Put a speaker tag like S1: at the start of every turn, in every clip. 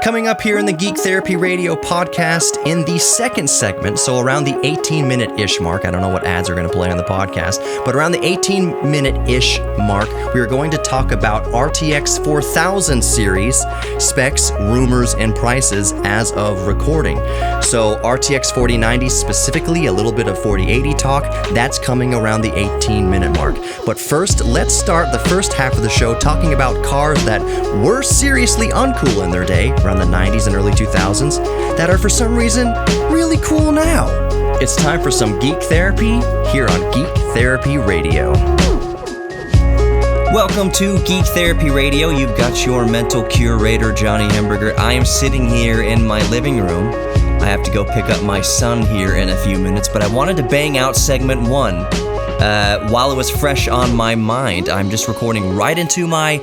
S1: Coming up here in the Geek Therapy Radio podcast in the second segment, so around the 18-minute-ish mark, I don't know what ads are going to play on the podcast, but around the 18-minute-ish mark, we are going to talk about RTX 4000 series, specs, rumors, and prices as of recording. So RTX 4090 specifically, a little bit of 4080 talk, that's coming around the 18-minute mark. But first, let's start the first half of the show talking about cars that were seriously uncool in their day, around the 90s and early 2000s, that are for some reason really cool now. It's time for some Geek Therapy here on Geek Therapy Radio. Welcome to Geek Therapy Radio. You've got your mental curator, Johnny Hamburger. I am sitting here in my living room. I have to go pick up my son here in a few minutes, but I wanted to bang out segment one while it was fresh on my mind. I'm just recording right into my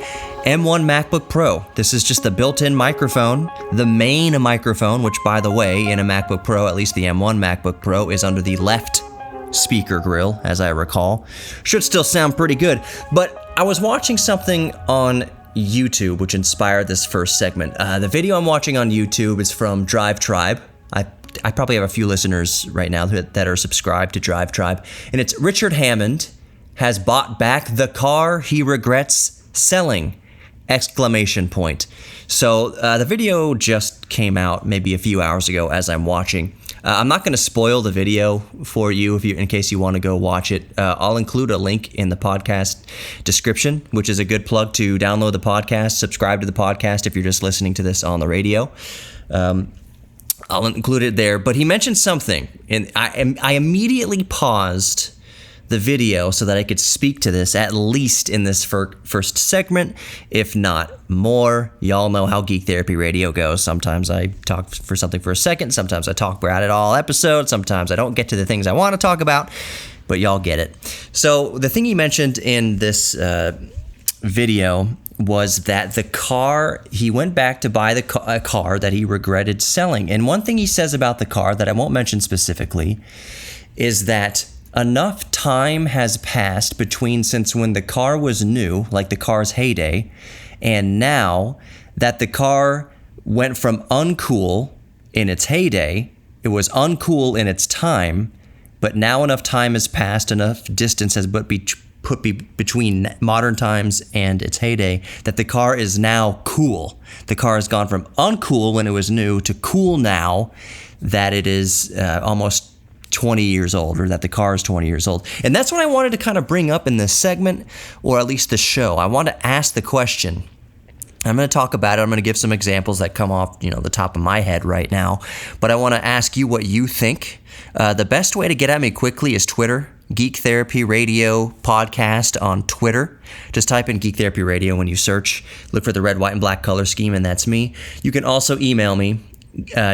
S1: M1 MacBook Pro. This is just the built-in microphone, the main microphone, which, by the way, in a MacBook Pro, at least the M1 MacBook Pro, is under the left speaker grill, as I recall. Should still sound pretty good, but I was watching something on YouTube which inspired this first segment. The video I'm watching on YouTube is from Drive Tribe. I probably have a few listeners right now that are subscribed to Drive Tribe, and it's Richard Hammond has bought back the car he regrets selling! Exclamation point. So the video just came out maybe a few hours ago as I'm watching. I'm not going to spoil the video for you in case you want to go watch it. I'll include a link in the podcast description, which is a good plug to download the podcast, subscribe to the podcast if you're just listening to this on the radio. I'll include it there. But he mentioned something, and I immediately paused the video so that I could speak to this, at least in this first segment, if not more. Y'all know how Geek Therapy Radio goes. Sometimes I talk for something for a second, sometimes I talk about it all episode, sometimes I don't get to the things I want to talk about, but y'all get it. So the thing he mentioned in this video was that the car, he went back to buy a car that he regretted selling. And one thing he says about the car that I won't mention specifically is that enough time has passed between since when the car was new, like the car's heyday, and now that the car went from uncool in its heyday, it was uncool in its time, but now enough time has passed, enough distance has put between modern times and its heyday, that the car is now cool. The car has gone from uncool when it was new to cool now that it is almost 20 years old, or that the car is 20 years old. And that's what I wanted to kind of bring up in this segment, or at least the show. I want to ask the question. I'm going to talk about it. I'm going to give some examples that come off, the top of my head right now. But I want to ask you what you think. The best way to get at me quickly is Twitter. Geek Therapy Radio podcast on Twitter. Just type in Geek Therapy Radio when you search. Look for the red, white, and black color scheme, and that's me. You can also email me,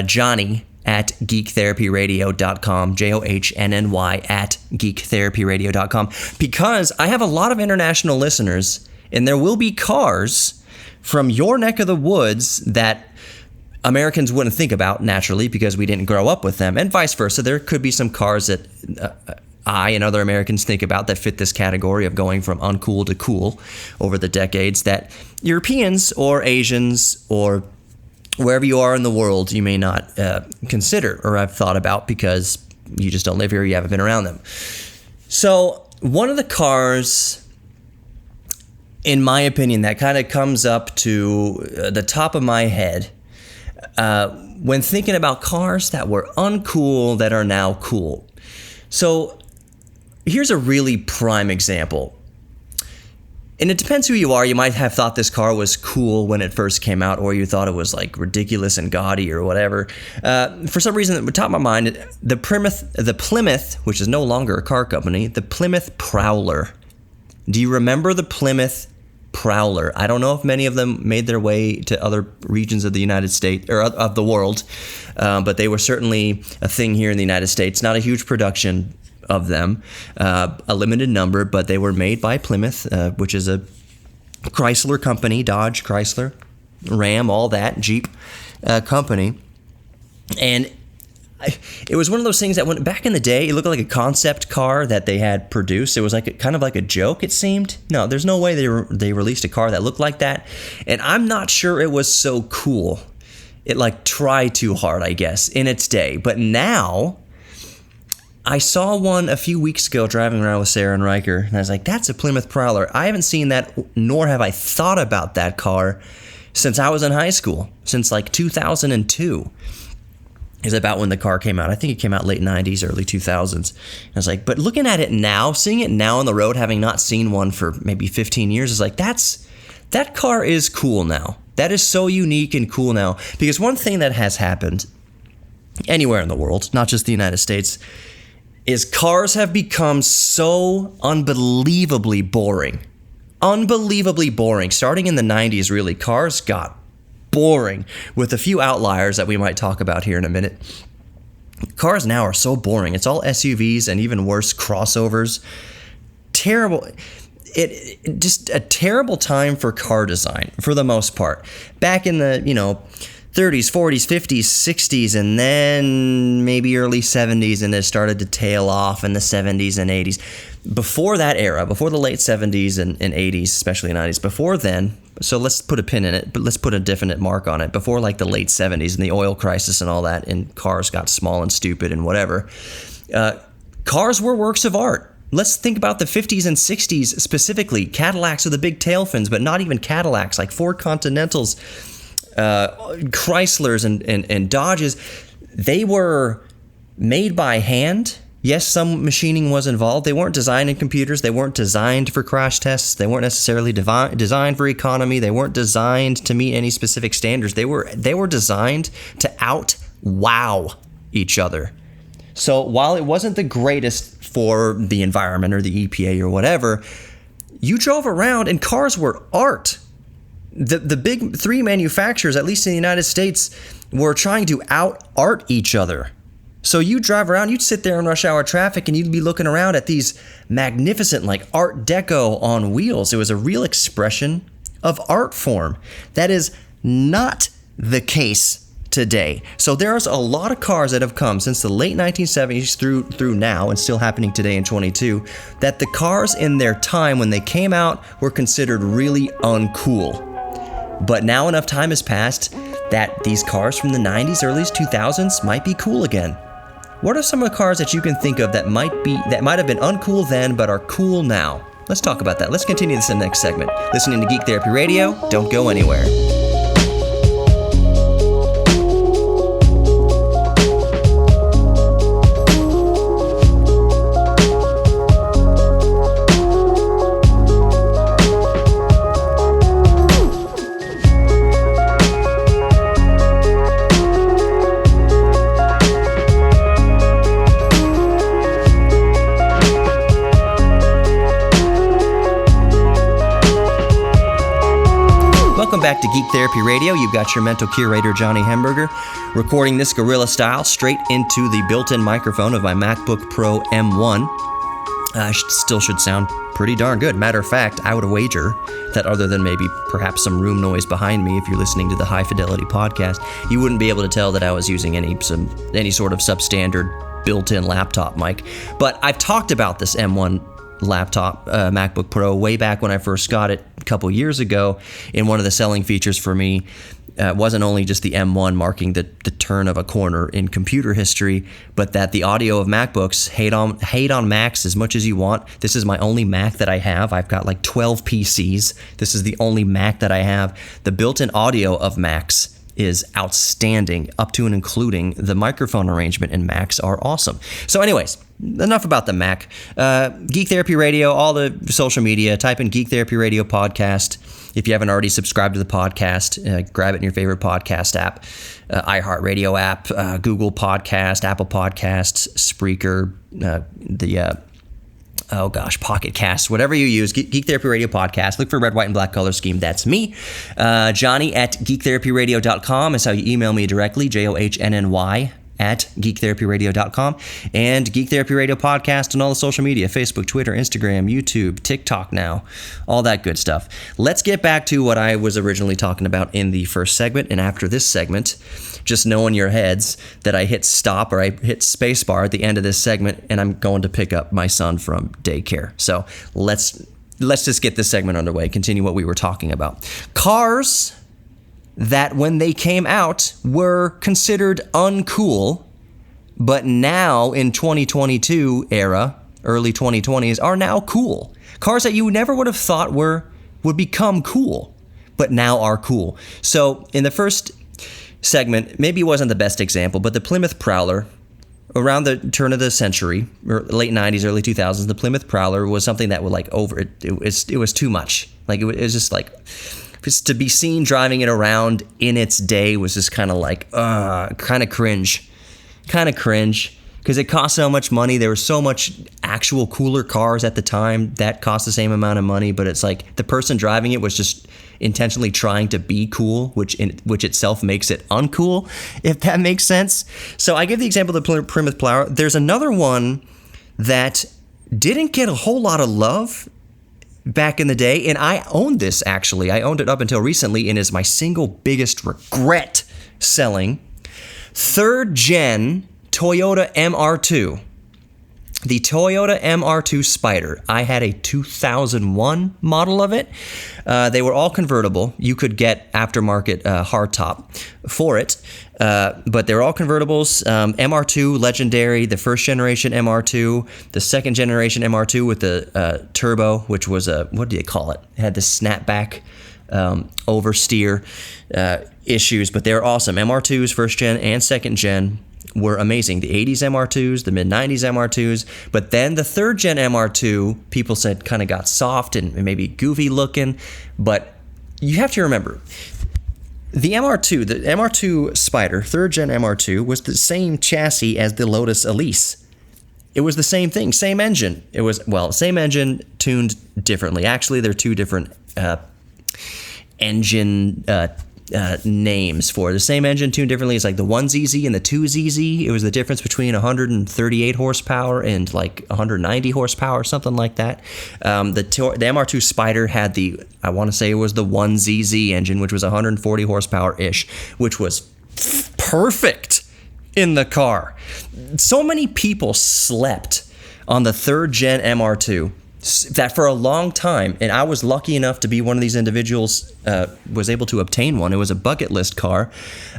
S1: Johnny at geektherapyradio.com, JOHNNY at geektherapyradio.com, because I have a lot of international listeners, and there will be cars from your neck of the woods that Americans wouldn't think about naturally because we didn't grow up with them, and vice versa. There could be some cars that I and other Americans think about that fit this category of going from uncool to cool over the decades that Europeans or Asians or wherever you are in the world, you may not consider or have thought about because you just don't live here, you haven't been around them. So one of the cars, in my opinion, that kind of comes up to the top of my head when thinking about cars that were uncool that are now cool. So here's a really prime example. And it depends who you are. You might have thought this car was cool when it first came out, or you thought it was like ridiculous and gaudy or whatever. For some reason, at the top of my mind, the Plymouth, which is no longer a car company, the Plymouth Prowler. Do you remember the Plymouth Prowler? I don't know if many of them made their way to other regions of the United States or of the world, but they were certainly a thing here in the United States. Not a huge production of them, a limited number, but they were made by Plymouth, which is a Chrysler company, Dodge, Chrysler, Ram, all that, Jeep company. And it was one of those things that went back in the day, it looked like a concept car that they had produced. It was like kind of like a joke, it seemed. No, there's no way they released a car that looked like that. And I'm not sure it was so cool it like tried too hard, I guess, in its day. But now, I saw one a few weeks ago driving around with Sarah and Riker, and I was like, that's a Plymouth Prowler. I haven't seen that, nor have I thought about that car since I was in high school, since like 2002 is about when the car came out. I think it came out late 90s, early 2000s. I was like, but looking at it now, seeing it now on the road, having not seen one for maybe 15 years, is like, that car is cool now. That is so unique and cool now. Because one thing that has happened anywhere in the world, not just the United States, is cars have become so unbelievably boring. Unbelievably boring. Starting in the 90s, really, cars got boring, with a few outliers that we might talk about here in a minute. Cars now are so boring. It's all SUVs and even worse, crossovers. Terrible. It just a terrible time for car design for the most part. Back in the, 30s, 40s, 50s, 60s, and then maybe early 70s, and it started to tail off in the 70s and 80s. Before that era, before the late 70s and 80s, especially 90s, before then, so let's put a pin in it, but let's put a definite mark on it. Before like the late 70s and the oil crisis and all that, and cars got small and stupid and whatever, cars were works of art. Let's think about the 50s and 60s specifically. Cadillacs with the big tail fins, but not even Cadillacs, like Ford Continentals, Chryslers and Dodges. They were made by hand. Yes, some machining was involved. They weren't designed in computers. They weren't designed for crash tests. They weren't necessarily designed for economy. They weren't designed to meet any specific standards. They were designed to out-wow each other. So while it wasn't the greatest for the environment or the EPA or whatever, you drove around and cars were art. The big three manufacturers, at least in the United States, were trying to out-art each other. So you drive around, you'd sit there in rush hour traffic, and you'd be looking around at these magnificent, like Art Deco on wheels. It was a real expression of art form. That is not the case today. So there's a lot of cars that have come since the late 1970s through now, and still happening today in 22, that the cars in their time when they came out were considered really uncool. But now enough time has passed that these cars from the 90s, early 2000s might be cool again. What are some of the cars that you can think of that might have been uncool then but are cool now? Let's talk about that. Let's continue this in the next segment. Listening to Geek Therapy Radio. Don't go anywhere. Back to Geek Therapy Radio. You've got your mental curator, Johnny Hemberger, recording this guerrilla style straight into the built-in microphone of my MacBook Pro M1. Still should sound pretty darn good. Matter of fact, I would wager that other than maybe perhaps some room noise behind me, if you're listening to the High Fidelity podcast, you wouldn't be able to tell that I was using any sort of substandard built-in laptop mic. But I've talked about this M1 laptop, MacBook Pro, way back when I first got it a couple years ago. And one of the selling features for me wasn't only just the M1 marking the turn of a corner in computer history, but that the audio of MacBooks, hate on Macs as much as you want. This is my only Mac that I have. I've got like 12 PCs. This is the only Mac that I have. The built-in audio of Macs is outstanding, up to and including the microphone arrangement in Macs are awesome. So anyways, enough about the Mac. Geek Therapy Radio, all the social media, type in Geek Therapy Radio podcast. If you haven't already subscribed to the podcast, grab it in your favorite podcast app, iHeartRadio app, Google Podcast, Apple Podcasts, Spreaker, Pocket Cast, whatever you use, Geek Therapy Radio Podcast. Look for red, white, and black color scheme. That's me. Johnny at geektherapyradio.com is how you email me directly, JOHNNY at geektherapyradio.com, and Geek Therapy Radio Podcast on all the social media, Facebook, Twitter, Instagram, YouTube, TikTok now, all that good stuff. Let's get back to what I was originally talking about in the first segment, and after this segment, just know in your heads that I hit stop or I hit spacebar at the end of this segment, and I'm going to pick up my son from daycare. So let's just get this segment underway, continue what we were talking about. Cars that when they came out were considered uncool, but now in 2022 era, early 2020s, are now cool. Cars that you never would have thought would become cool, but now are cool. So in the first segment, maybe it wasn't the best example, but the Plymouth Prowler, around the turn of the century, or late 90s, early 2000s, the Plymouth Prowler was something that would like it was too much. Like it was just like, just to be seen driving it around in its day was just kind of like, kind of cringe, because it cost so much money. There was so much actual cooler cars at the time that cost the same amount of money, but it's like the person driving it was just intentionally trying to be cool, which itself makes it uncool, if that makes sense. So I give the example of the Plymouth Prowler. There's another one that didn't get a whole lot of love back in the day, and I owned this actually. I owned it up until recently, and is my single biggest regret selling. Third gen Toyota MR2. The Toyota MR2 Spider. I had a 2001 model of it. They were all convertible. You could get aftermarket hardtop for it, but they were all convertibles. MR2, legendary. The first generation MR2. The second generation MR2 with the turbo, which was what do you call it? It had the snapback oversteer issues, but they were awesome. MR2s, first gen and second gen, were amazing. The 80s MR2s, the mid-90s MR2s, but then the third gen MR2, people said kind of got soft and maybe goofy looking, but you have to remember, the MR2 Spider, third gen MR2, was the same chassis as the Lotus Elise. It was the same thing, same engine. It was, same engine tuned differently. Actually, they're two different engine names for it. The same engine tuned differently. It's like the 1ZZ and the 2ZZ. It was the difference between 138 horsepower and like 190 horsepower, something like that. The MR2 Spider had I want to say it was the 1ZZ engine, which was 140 horsepower-ish, which was perfect in the car. So many people slept on the third gen MR2 that for a long time, and I was lucky enough to be one of these individuals, was able to obtain one. It was a bucket list car.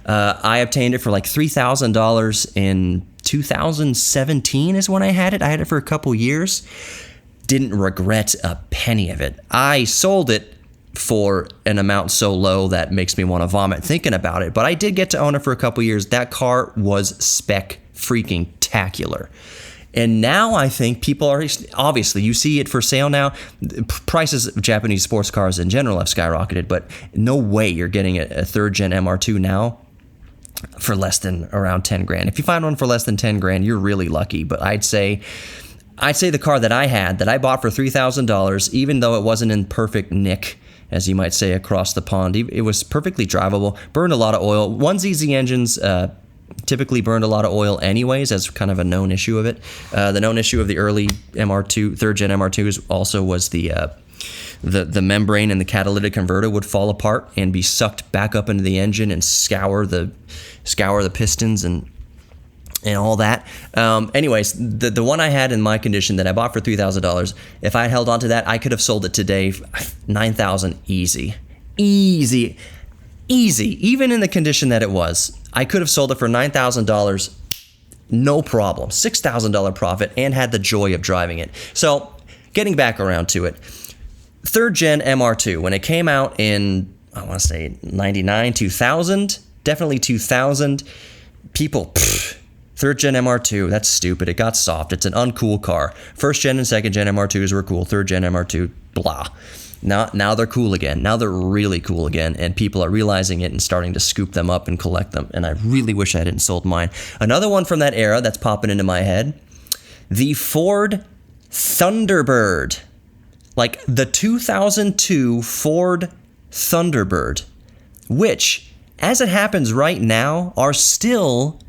S1: I obtained it for like $3,000 in 2017 is when I had it. I had it for a couple years. Didn't regret a penny of it. I sold it for an amount so low that makes me want to vomit thinking about it, but I did get to own it for a couple years. That car was spec-freaking-tacular. And now I think people are, obviously, you see it for sale now. Prices of Japanese sports cars in general have skyrocketed, but no way you're getting a third gen MR2 now for less than around 10 grand. If you find one for less than 10 grand, you're really lucky. But I'd say the car that I bought for $3,000, even though it wasn't in perfect nick, as you might say, across the pond, it was perfectly drivable, burned a lot of oil. 1ZZ engines, typically burned a lot of oil anyways, as kind of a known issue of it. The known issue of the early MR2, third gen MR2s also was the membrane in the catalytic converter would fall apart and be sucked back up into the engine and scour the pistons and all that. Anyways, the one I had in my condition that I bought for $3,000, if I had held on to that, I could have sold it today $9,000 easy. Even in the condition that it was, I could have sold it for $9,000, no problem, $6,000 profit, and had the joy of driving it. So, getting back around to it, third gen MR2, when it came out in, I want to say 99, 2000, definitely 2000, people, third gen MR2, that's stupid, it got soft, it's an uncool car. First gen and second gen MR2s were cool, third gen MR2, blah. Now they're cool again. Now they're really cool again, and people are realizing it and starting to scoop them up and collect them, and I really wish I hadn't sold mine. Another one from that era that's popping into my head, the Ford Thunderbird. Like the 2002 Ford Thunderbird, which, as it happens right now, are still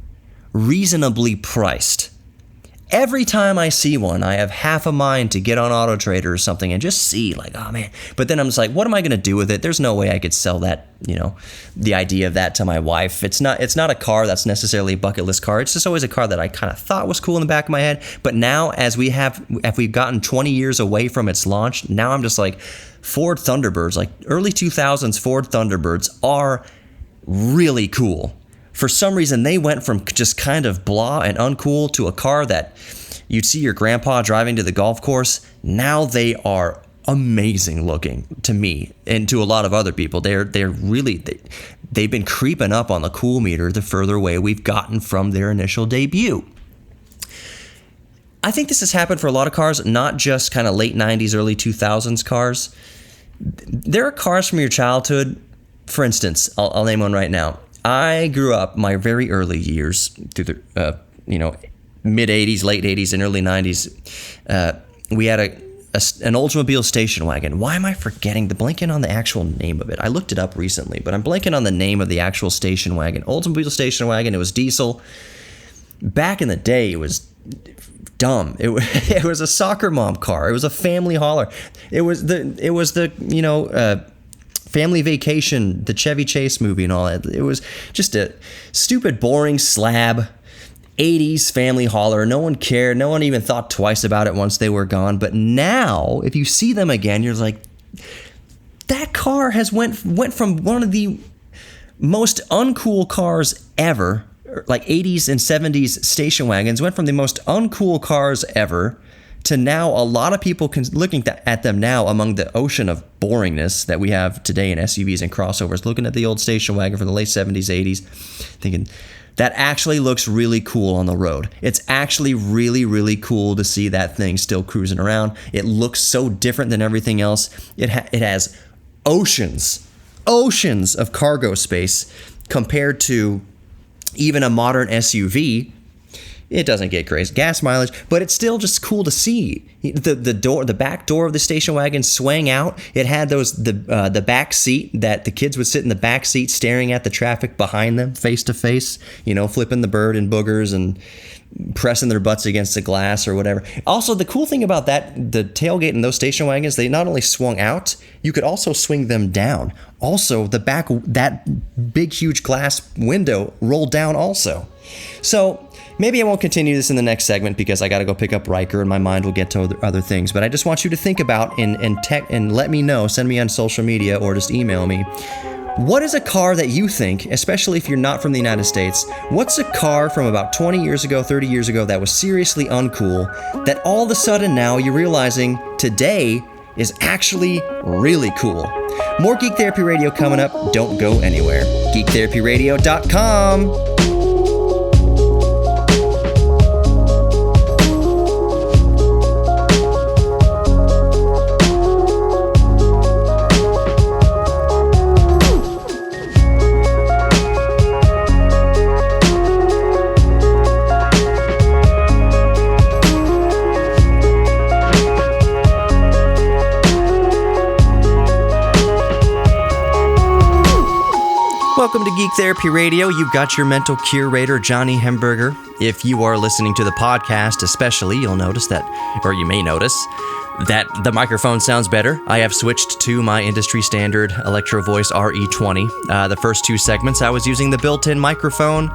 S1: reasonably priced. Every time I see one, I have half a mind to get on AutoTrader or something and just see, like, oh man. But then I'm just like, what am I going to do with it? There's no way I could sell that, the idea of that to my wife. It's not a car that's necessarily a bucket list car. It's just always a car that I kind of thought was cool in the back of my head. But now, if we've gotten 20 years away from its launch, now I'm just like, Ford Thunderbirds, like early 2000s Ford Thunderbirds are really cool. For some reason, they went from just kind of blah and uncool to a car that you'd see your grandpa driving to the golf course. Now they are amazing looking to me and to a lot of other people. They've been creeping up on the cool meter the further away we've gotten from their initial debut. I think this has happened for a lot of cars, not just kind of late 90s, early 2000s cars. There are cars from your childhood. For instance, I'll name one right now. I grew up my very early years through the mid 80s, late 80s, and early 90s. We had an Oldsmobile station wagon. Why am I blanking on the actual name of it? I looked it up recently, but I'm blanking on the name of the actual station wagon. Oldsmobile station wagon. It was diesel. Back in the day, it was dumb. It was a soccer mom car. It was a family hauler. It was the Family Vacation, the Chevy Chase movie and all that. It was just a stupid, boring slab 80s family hauler. No one cared. No one even thought twice about it once they were gone. But now, if you see them again, you're like, that car has went from one of the most uncool cars ever, like 80s and 70s station wagons, went from the most uncool cars ever to now a lot of people looking at them now among the ocean of boringness that we have today in SUVs and crossovers, looking at the old station wagon from the late 70s, 80s, thinking that actually looks really cool on the road. It's actually really, really cool to see that thing still cruising around. It looks so different than everything else. It has oceans of cargo space compared to even a modern SUV. It doesn't get crazy gas mileage, but it's still just cool to see. The back door of the station wagon swang out. It had the back seat that the kids would sit in the back seat staring at the traffic behind them face to face, flipping the bird and boogers and pressing their butts against the glass or whatever. Also, the cool thing about the tailgate in those station wagons, they not only swung out, you could also swing them down. Also, the back, that big, huge glass window rolled down also. So maybe I won't continue this in the next segment because I got to go pick up Riker and my mind will get to other things. But I just want you to think about and let me know, send me on social media or just email me. What is a car that you think, especially if you're not from the United States, what's a car from about 20 years ago, 30 years ago that was seriously uncool that all of a sudden now you're realizing today is actually really cool? More Geek Therapy Radio coming up. Don't go anywhere. GeekTherapyRadio.com. Welcome to Geek Therapy Radio. You've got your mental curator, Johnny Hemberger. If you are listening to the podcast especially, you'll notice that, or you may notice, that the microphone sounds better. I have switched to my industry standard Electro Voice RE20. The first two segments, I was using the built-in microphone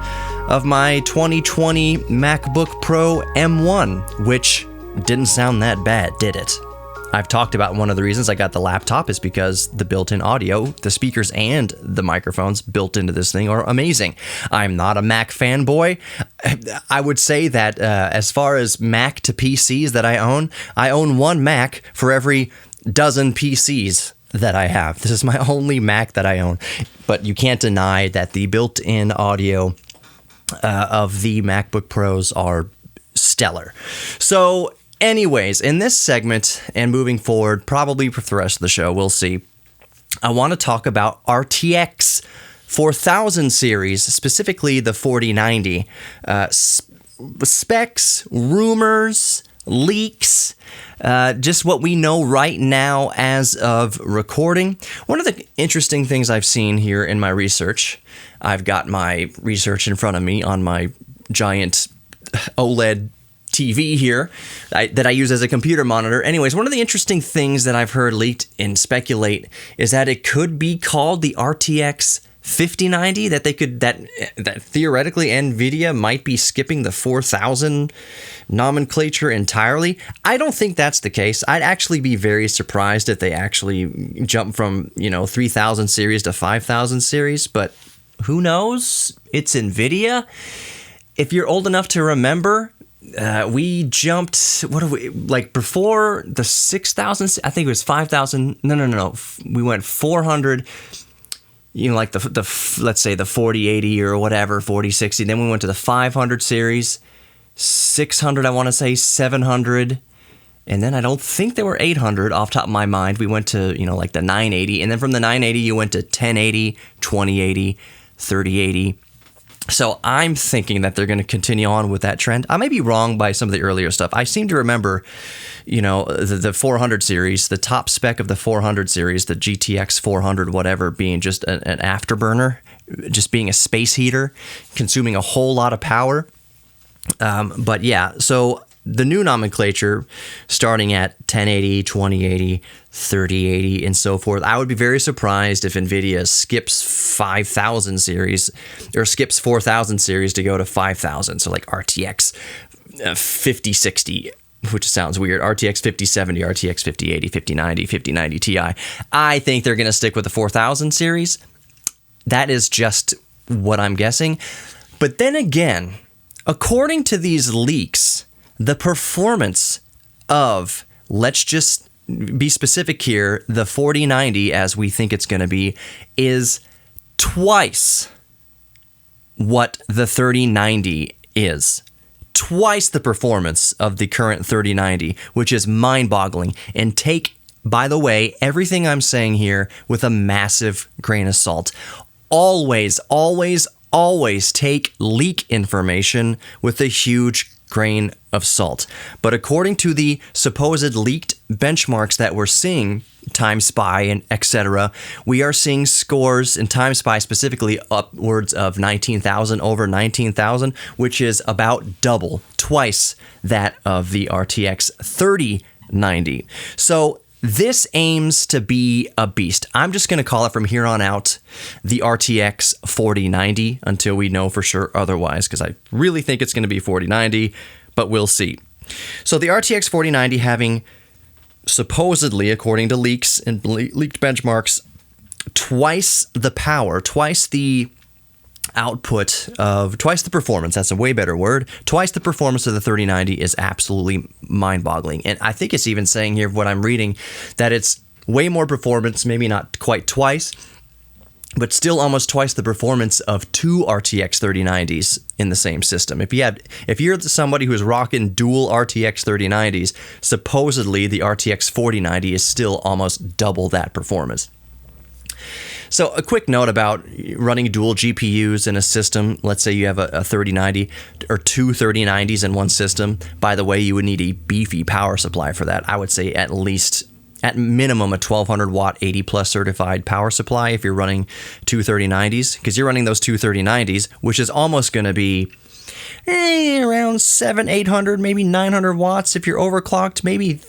S1: of my 2020 MacBook Pro M1, which didn't sound that bad, did it? I've talked about one of the reasons I got the laptop is because the built-in audio, the speakers and the microphones built into this thing are amazing. I'm not a Mac fanboy. I would say that as far as Mac to PCs that I own one Mac for every dozen PCs that I have. This is my only Mac that I own. But you can't deny that the built-in audio of the MacBook Pros are stellar. So anyways, in this segment and moving forward, probably for the rest of the show, we'll see, I want to talk about RTX 4000 series, specifically the 4090. Specs, rumors, leaks, just what we know right now as of recording. One of the interesting things I've seen here in my research, I've got my research in front of me on my giant OLED TV here that I use as a computer monitor. Anyways, one of the interesting things that I've heard leaked and speculate is that it could be called the RTX 5090, that theoretically Nvidia might be skipping the 4000 nomenclature entirely. I don't think that's the case. I'd actually be very surprised if they actually jump from 3000 series to 5000 series, but Who knows? It's Nvidia. If you're old enough to remember, we jumped, before the 6,000, I think it was 5,000. No. We went 400, like let's say the 4080 or whatever, 4060. Then we went to the 500 series, 600, I want to say 700. And then I don't think there were 800 off the top of my mind. We went to, like the 980. And then from the 980, you went to 1080, 2080, 3080. So I'm thinking that they're going to continue on with that trend. I may be wrong by some of the earlier stuff. I seem to remember, the 400 series, the top spec of the 400 series, the GTX 400, whatever, being just an afterburner, just being a space heater, consuming a whole lot of power. But yeah, so the new nomenclature starting at 1080, 2080, 3080, and so forth. I would be very surprised if Nvidia skips 5000 series or skips 4000 series to go to 5000. So like RTX 5060, which sounds weird. RTX 5070, RTX 5080, 5090, 5090 Ti. I think they're going to stick with the 4000 series. That is just what I'm guessing. But then again, according to these leaks, the performance of, let's just be specific here, the 4090, as we think it's going to be, is twice what the 3090 is. Twice the performance of the current 3090, which is mind-boggling. And take, by the way, everything I'm saying here with a massive grain of salt. Always, always, always take leak information with a huge grain of salt. But according to the supposed leaked benchmarks that we're seeing, Time Spy and etc., we are seeing scores in Time Spy specifically upwards of 19,000, over 19,000, which is about twice that of the RTX 3090. So this aims to be a beast. I'm just going to call it from here on out the RTX 4090 until we know for sure otherwise, because I really think it's going to be 4090, but we'll see. So the RTX 4090 having supposedly, according to leaks and leaked benchmarks, twice the power, twice the output of, twice the performance, that's a way better word, twice the performance of the 3090 is absolutely mind-boggling. And I think it's even saying here, what I'm reading, that it's way more performance, maybe not quite twice, but still almost twice the performance of two RTX 3090s in the same system. If you're somebody who's rocking dual RTX 3090s, supposedly the RTX 4090 is still almost double that performance. So a quick note about running dual GPUs in a system. Let's say you have a 3090 or two 3090s in one system. By the way, you would need a beefy power supply for that. I would say at minimum a 1200 watt 80 plus certified power supply if you're running two 3090s, because you're running those two 3090s, which is almost going to be around 700-800, maybe 900 watts if you're overclocked, maybe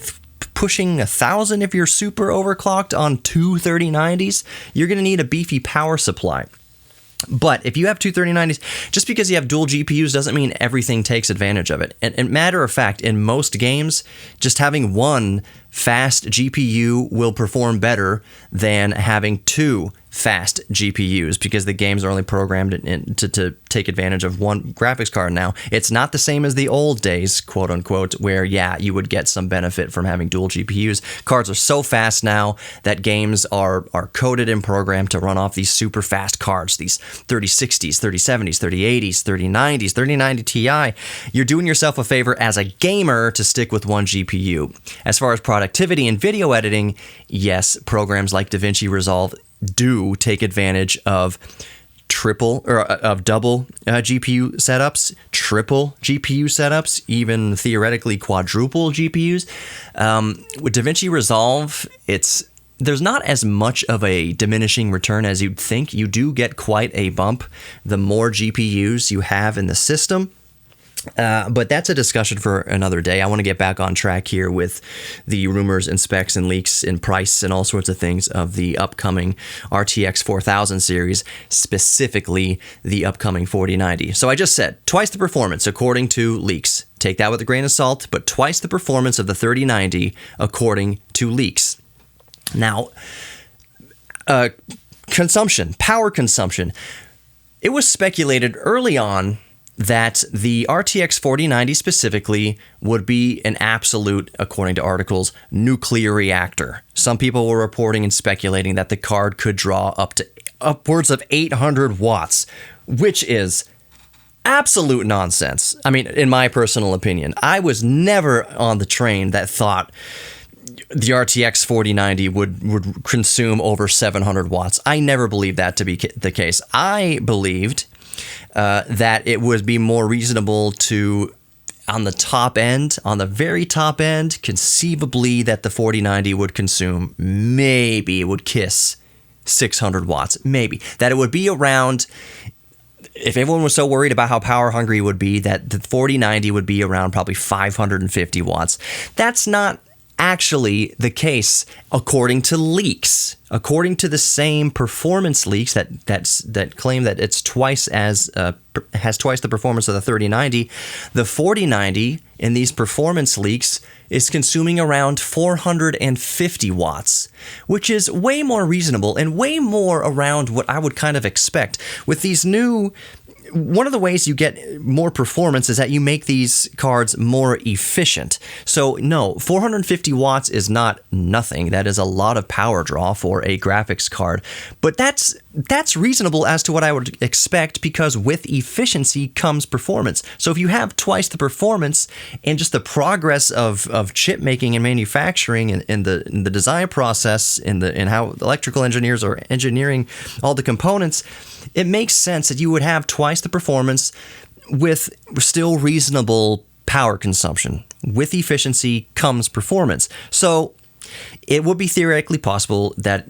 S1: pushing 1,000 if you're super overclocked on two 3090s. You're going to need a beefy power supply. But if you have two 3090s, just because you have dual GPUs doesn't mean everything takes advantage of it. And matter of fact, in most games, just having one fast GPU will perform better than having two fast GPUs, because the games are only programmed to take advantage of one graphics card now. It's not the same as the old days, quote unquote, where, yeah, you would get some benefit from having dual GPUs. Cards are so fast now that games are coded and programmed to run off these super fast cards, these 3060s, 3070s, 3080s, 3090s, 3090 Ti. You're doing yourself a favor as a gamer to stick with one GPU. As far as productivity and video editing, yes, programs like DaVinci Resolve do take advantage of double GPU setups, triple GPU setups, even theoretically quadruple GPUs. With DaVinci Resolve, there's not as much of a diminishing return as you'd think. You do get quite a bump the more GPUs you have in the system. But that's a discussion for another day. I want to get back on track here with the rumors and specs and leaks and price and all sorts of things of the upcoming RTX 4000 series, specifically the upcoming 4090. So I just said twice the performance according to leaks. Take that with a grain of salt, but twice the performance of the 3090 according to leaks. Now, power consumption. It was speculated early on that the RTX 4090 specifically would be an absolute, according to articles, nuclear reactor. Some people were reporting and speculating that the card could draw up to upwards of 800 watts, which is absolute nonsense. I mean, in my personal opinion, I was never on the train that thought the RTX 4090 would consume over 700 watts. I never believed that to be the case. I believed that it would be more reasonable to, on the top end, on the very top end, conceivably that the 4090 would consume, maybe it would kiss 600 watts, maybe. That it would be around, if everyone was so worried about how power hungry it would be, that the 4090 would be around probably 550 watts. That's not actually the case, according to leaks. According to the same performance leaks that claim that it's twice as has twice the performance of the 3090, the 4090 in these performance leaks is consuming around 450 watts, which is way more reasonable and way more around what I would kind of expect with these new. One of the ways you get more performance is that you make these cards more efficient. So no, 450 watts is not nothing. That is a lot of power draw for a graphics card. But that's reasonable as to what I would expect, because with efficiency comes performance. So if you have twice the performance and just the progress of chip making and manufacturing and in the design process, in how electrical engineers are engineering all the components, it makes sense that you would have twice the performance with still reasonable power consumption. With efficiency comes performance. So it would be theoretically possible that,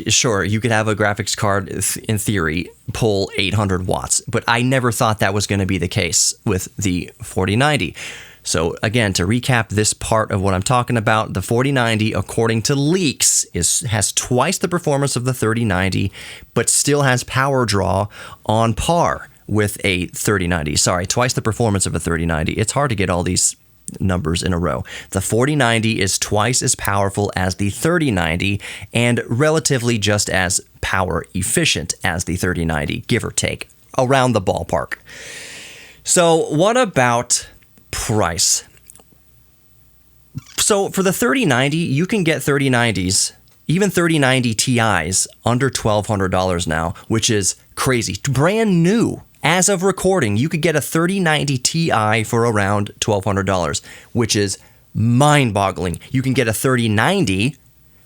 S1: sure, you could have a graphics card, in theory, pull 800 watts, but I never thought that was going to be the case with the 4090. So again, to recap this part of what I'm talking about, the 4090, according to leaks, has twice the performance of the 3090, but still has power draw on par with a 3090. Sorry, twice the performance of a 3090. It's hard to get all these numbers in a row. The 4090 is twice as powerful as the 3090 and relatively just as power efficient as the 3090, give or take, around the ballpark. So what about price? So for the 3090, you can get 3090s, even 3090 Ti's, under $1,200 now, which is crazy. Brand new. As of recording, you could get a 3090 Ti for around $1,200, which is mind-boggling. You can get a 3090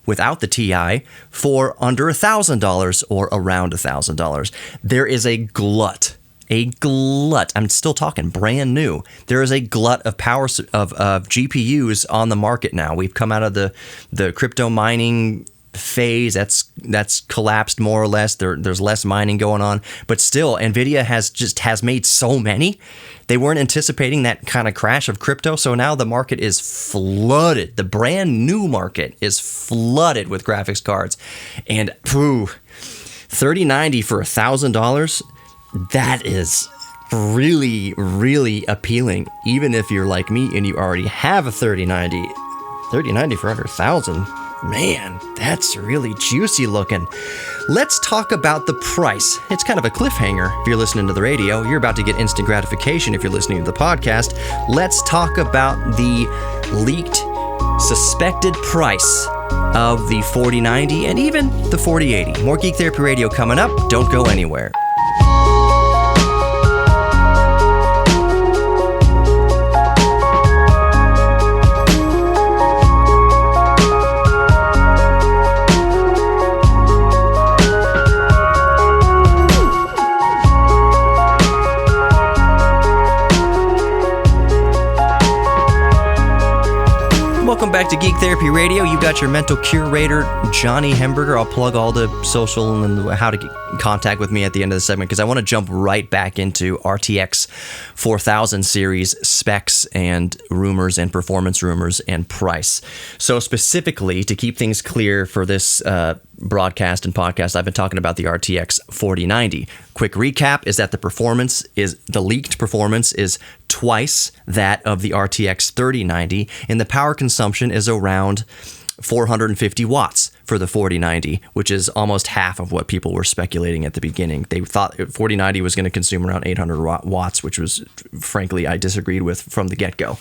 S1: without the Ti for under $1,000 or around $1,000. There is a glut. I'm still talking brand new. There is a glut of power of GPUs on the market now. We've come out of the crypto mining phase. That's collapsed more or less. There's less mining going on, but still, Nvidia has made so many. They weren't anticipating that kind of crash of crypto, so now the market is flooded. The brand new market is flooded with graphics cards, and 3090 for $1,000. That is really, really appealing, even if you're like me and you already have a 3090. 3090 for under $1,000. Man, that's really juicy looking. Let's talk about the price. It's kind of a cliffhanger if you're listening to the radio. You're about to get instant gratification if you're listening to the podcast. Let's talk about the leaked, suspected price of the 4090 and even the 4080. More Geek Therapy Radio coming up. Don't go anywhere. Welcome back to Geek Therapy Radio. You've got your mental curator, Johnny Hemberger. I'll plug all the social and how to get in contact with me at the end of the segment, because I want to jump right back into RTX 4000 series specs and rumors and performance rumors and price. So specifically, to keep things clear for this broadcast and podcast, I've been talking about the RTX 4090. Quick recap is that the leaked performance is twice that of the RTX 3090, and the power consumption is around 450 watts for the 4090, which is almost half of what people were speculating at the beginning. They thought 4090 was going to consume around 800 watts, which was, frankly, I disagreed with from the get-go.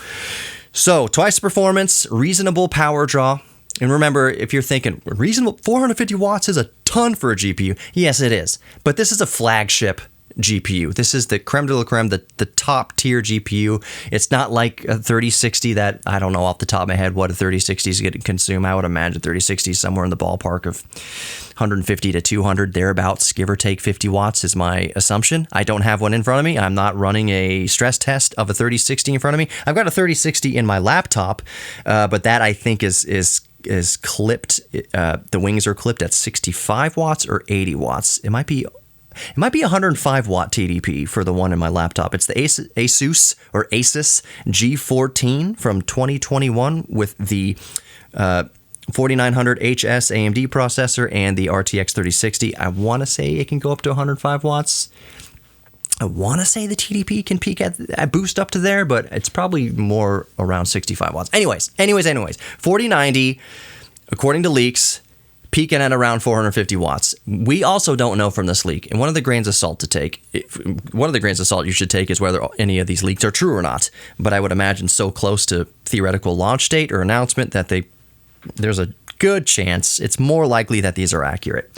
S1: So twice the performance, reasonable power draw. And remember, if you're thinking, reasonable, 450 watts is a ton for a GPU. Yes, it is. But this is a flagship GPU. This is the creme de la creme, the top tier GPU. It's not like a 3060 that, I don't know off the top of my head what a 3060 is going to consume. I would imagine 3060 is somewhere in the ballpark of 150 to 200, thereabouts, give or take 50 watts is my assumption. I don't have one in front of me. I'm not running a stress test of a 3060 in front of me. I've got a 3060 in my laptop, but that I think is clipped. The wings are clipped at 65 watts or 80 watts. It might be 105 watt TDP for the one in my laptop. It's the Asus G14 from 2021 with the 4900 HS AMD processor and the RTX 3060. I want to say it can go up to 105 watts. I want to say the TDP can peak at boost up to there, but it's probably more around 65 watts. Anyways, 4090, according to leaks, peaking at around 450 watts. We also don't know from this leak, and one of the grains of salt you should take is whether any of these leaks are true or not. But I would imagine so close to theoretical launch date or announcement that there's a good chance, it's more likely that these are accurate.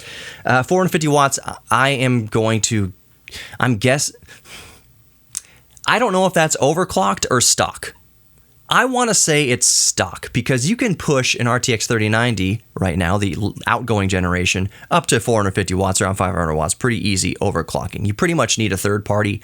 S1: 450 watts, I don't know if that's overclocked or stock. I want to say it's stock because you can push an RTX 3090 right now, the outgoing generation, up to 450 watts, around 500 watts, pretty easy overclocking. You pretty much need a third-party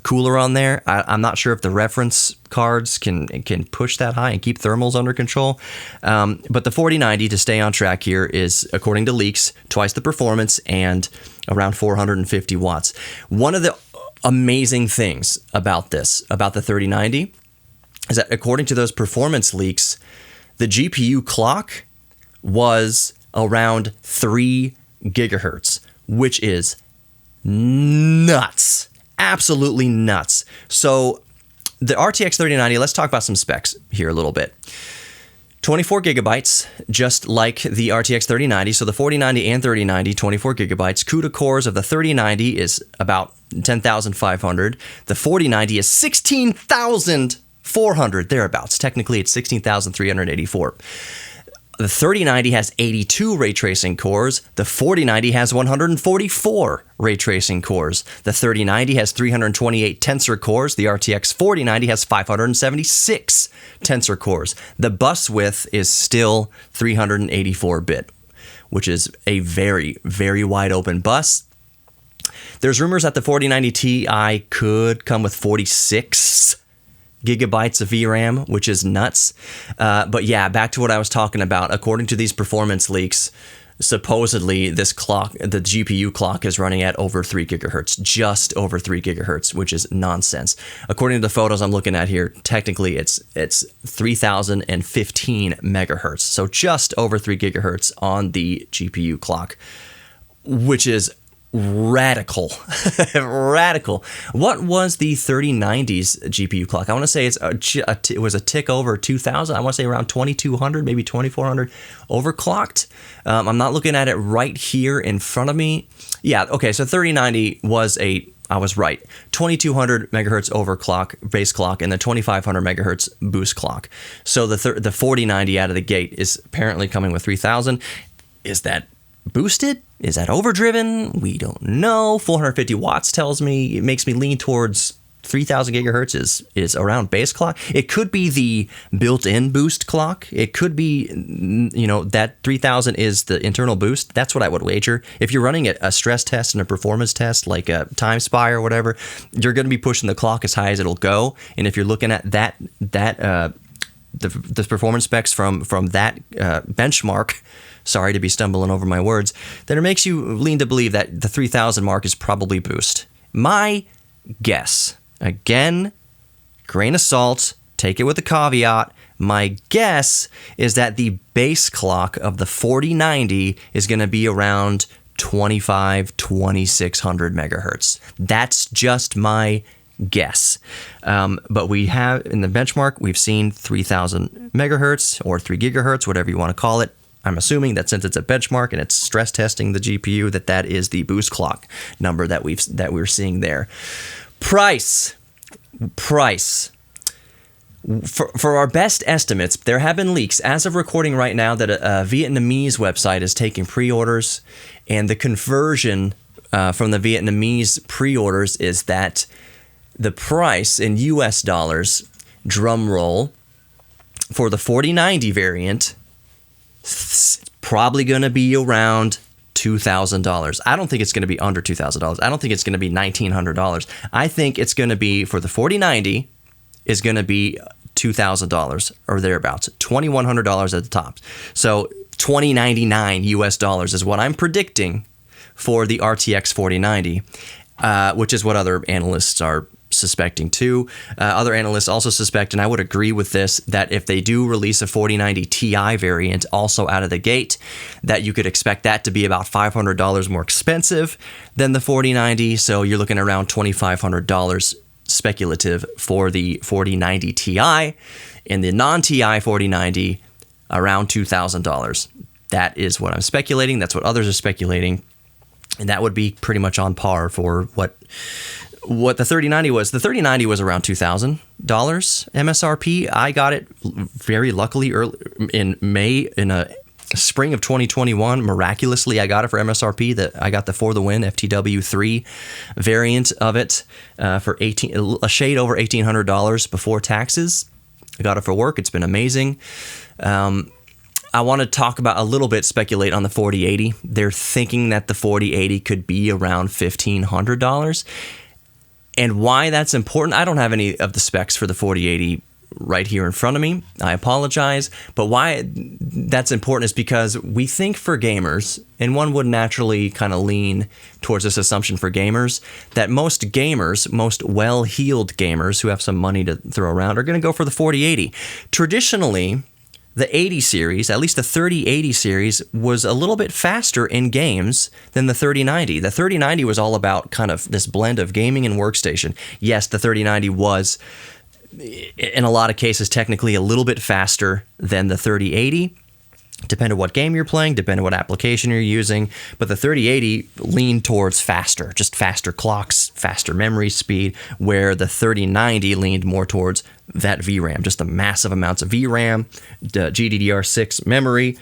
S1: cooler on there. I'm not sure if the reference cards can push that high and keep thermals under control. But the 4090, to stay on track here, is, according to leaks, twice the performance and around 450 watts. One of the amazing things about the 3090, is that according to those performance leaks, the GPU clock was around 3 gigahertz, which is nuts. Absolutely nuts. So the RTX 3090, let's talk about some specs here a little bit. 24 gigabytes, just like the RTX 3090. So the 4090 and 3090, 24 gigabytes. CUDA cores of the 3090 is about 10,500. The 4090 is 16,400, thereabouts. Technically, it's 16,384. The 3090 has 82 ray tracing cores. The 4090 has 144 ray tracing cores. The 3090 has 328 tensor cores. The RTX 4090 has 576 tensor cores. The bus width is still 384-bit, which is a very, very wide open bus. There's rumors that the 4090 Ti could come with 46 gigabytes of VRAM, which is nuts. But yeah, back to what I was talking about. According to these performance leaks, supposedly this clock, the GPU clock, is running at over 3 gigahertz, just over 3 gigahertz, which is nonsense. According to the photos I'm looking at here, technically it's 3015 megahertz, so just over 3 gigahertz on the GPU clock, which is radical. Radical. What was the 3090's GPU clock? I want to say it was a tick over 2000. I want to say around 2200, maybe 2400 overclocked. I'm not looking at it right here in front of me. Yeah, okay, so 3090 I was right, 2200 megahertz overclock, base clock, and the 2500 megahertz boost clock. So the 4090 out of the gate is apparently coming with 3000. Is that boosted? Is that overdriven? We don't know. 450 watts tells me, it makes me lean towards 3000 gigahertz is around base clock. It could be the built-in boost clock. It could be, that 3000 is the internal boost. That's what I would wager. If you're running a stress test and a performance test, like a Time Spy or whatever, you're going to be pushing the clock as high as it'll go. And if you're looking at the performance specs from that benchmark, sorry to be stumbling over my words, then it makes you lean to believe that the 3000 mark is probably boost. My guess, again, grain of salt, take it with a caveat, my guess is that the base clock of the 4090 is going to be around 2600 megahertz. That's just my guess. But we have, in the benchmark, we've seen 3,000 megahertz or 3 gigahertz, whatever you want to call it. I'm assuming that since it's a benchmark and it's stress testing the GPU, that is the boost clock number that we're seeing there. Price. For our best estimates, there have been leaks as of recording right now that a Vietnamese website is taking pre-orders, and the conversion from the Vietnamese pre-orders is that the price in US dollars, drum roll, for the 4090 variant, it's probably going to be around $2,000. I don't think it's going to be under $2,000. I don't think it's going to be $1,900. I think it's going to be, for the 4090, is going to be $2,000 or thereabouts, $2,100 at the top. So $2,099 US dollars is what I'm predicting for the RTX 4090, which is what other analysts are suspecting too. Other analysts also suspect, and I would agree with this, that if they do release a 4090 Ti variant also out of the gate, that you could expect that to be about $500 more expensive than the 4090. So you're looking around $2,500 speculative for the 4090 Ti, and the non-Ti 4090 around $2,000. That is what I'm speculating. That's what others are speculating. And that would be pretty much on par for what the 3090 was. The 3090 was around $2,000 MSRP. I got it very luckily early in May, in a spring of 2021. Miraculously, I got it for MSRP. I got the For the Win FTW3 variant of it for a shade over $1,800 before taxes. I got it for work. It's been amazing. I want to talk about a little bit, speculate on the 4080. They're thinking that the 4080 could be around $1,500. And why that's important, I don't have any of the specs for the 4080 right here in front of me. I apologize. But why that's important is because we think for gamers, and one would naturally kind of lean towards this assumption for gamers, that most gamers, most well-heeled gamers who have some money to throw around, are going to go for the 4080. Traditionally, the 80 series, at least the 3080 series, was a little bit faster in games than the 3090. The 3090 was all about kind of this blend of gaming and workstation. Yes, the 3090 was, in a lot of cases, technically a little bit faster than the 3080. Depending on what game you're playing, depending on what application you're using. But the 3080 leaned towards faster, just faster clocks, faster memory speed, where the 3090 leaned more towards that VRAM, just the massive amounts of VRAM, the GDDR6 memory,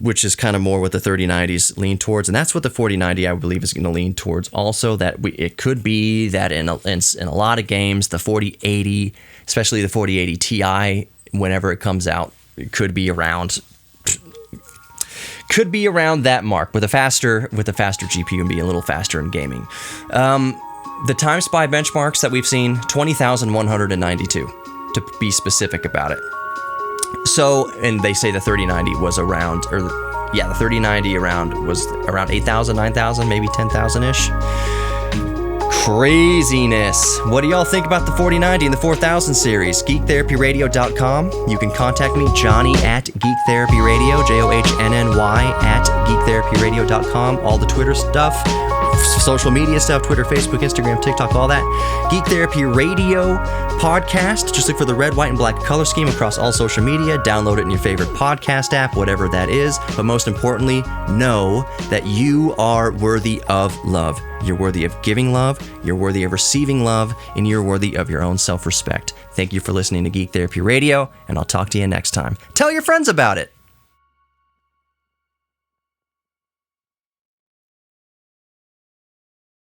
S1: which is kind of more what the 3090s lean towards. And that's what the 4090, I believe, is going to lean towards also. That it could be that in a lot of games, the 4080, especially the 4080 Ti, whenever it comes out, it could be around that mark with a faster GPU and be a little faster in gaming. The Time Spy benchmarks that we've seen, 20,192 to be specific about it. So, and they say the 3090 was around, the 3090 was around 8,000, 9,000, maybe 10,000-ish. Craziness. What do y'all think about the 4090 and the 4000 series? GeekTherapyRadio.com. You can contact me, Johnny at GeekTherapyRadio, JOHNNY at GeekTherapyRadio.com. All the Twitter stuff, social media stuff, Twitter, Facebook, Instagram, TikTok, all that. Geek Therapy Radio podcast. Just look for the red, white, and black color scheme across all social media. Download it in your favorite podcast app, whatever that is. But most importantly, know that you are worthy of love. You're worthy of giving love, you're worthy of receiving love, and you're worthy of your own self-respect. Thank you for listening to Geek Therapy Radio, and I'll talk to you next time. Tell your friends about it.